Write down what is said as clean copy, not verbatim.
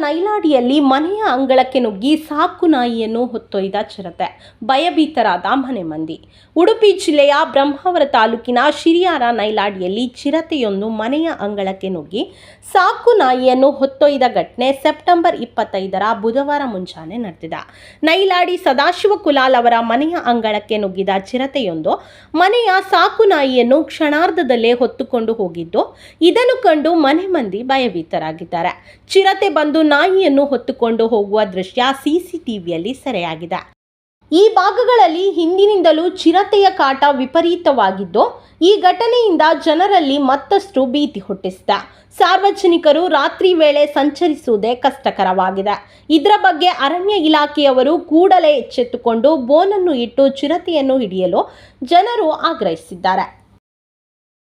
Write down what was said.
ನೈಲಾಡಿಯಲ್ಲಿ ಮನೆಯ ಅಂಗಳಕ್ಕೆ ನುಗ್ಗಿ ಸಾಕು ನಾಯಿಯನ್ನು ಹೊತ್ತೊಯ್ದ ಚಿರತೆ, ಭಯಭೀತರಾದ ಮನೆ ಮಂದಿ. ಉಡುಪಿ ಜಿಲ್ಲೆಯ ಬ್ರಹ್ಮಾವರ ತಾಲೂಕಿನ ಶಿರಿಯಾರ ನೈಲಾಡಿಯಲ್ಲಿ ಚಿರತೆಯೊಂದು ಮನೆಯ ಅಂಗಳಕ್ಕೆ ನುಗ್ಗಿ ಸಾಕು ನಾಯಿಯನ್ನು ಹೊತ್ತೊಯ್ದ ಘಟನೆ ಸೆಪ್ಟೆಂಬರ್ 25ರ ಬುಧವಾರ ಮುಂಜಾನೆ ನಡೆದಿದೆ. ನೈಲಾಡಿ ಸದಾಶಿವ ಕುಲಾಲ್ ಅವರ ಮನೆಯ ಅಂಗಳಕ್ಕೆ ನುಗ್ಗಿದ ಚಿರತೆಯೊಂದು ಮನೆಯ ಸಾಕು ನಾಯಿಯನ್ನು ಕ್ಷಣಾರ್ಧದಲ್ಲೇ ಹೊತ್ತುಕೊಂಡು ಹೋಗಿದ್ದು, ಇದನ್ನು ಕಂಡು ಮನೆ ಮಂದಿ ಭಯಭೀತರಾಗಿದ್ದಾರೆ. ಚಿರತೆ ಬಂದು ನಾಯಿಯನ್ನು ಹೊತ್ತುಕೊಂಡು ಹೋಗುವ ದೃಶ್ಯ ಸಿಸಿಟಿವಿಯಲ್ಲಿ ಸೆರೆಯಾಗಿದೆ. ಈ ಭಾಗಗಳಲ್ಲಿ ಹಿಂದಿನಿಂದಲೂ ಚಿರತೆಯ ಕಾಟ ವಿಪರೀತವಾಗಿದ್ದು, ಈ ಘಟನೆಯಿಂದ ಜನರಲ್ಲಿ ಮತ್ತಷ್ಟು ಭೀತಿ ಹುಟ್ಟಿಸಿದೆ. ಸಾರ್ವಜನಿಕರು ರಾತ್ರಿ ವೇಳೆ ಸಂಚರಿಸುವುದೇ ಕಷ್ಟಕರವಾಗಿದೆ. ಇದರ ಬಗ್ಗೆ ಅರಣ್ಯ ಇಲಾಖೆಯವರು ಕೂಡಲೇ ಎಚ್ಚೆತ್ತುಕೊಂಡು ಬೋನನ್ನು ಇಟ್ಟು ಚಿರತೆಯನ್ನು ಹಿಡಿಯಲು ಜನರು ಆಗ್ರಹಿಸಿದ್ದಾರೆ.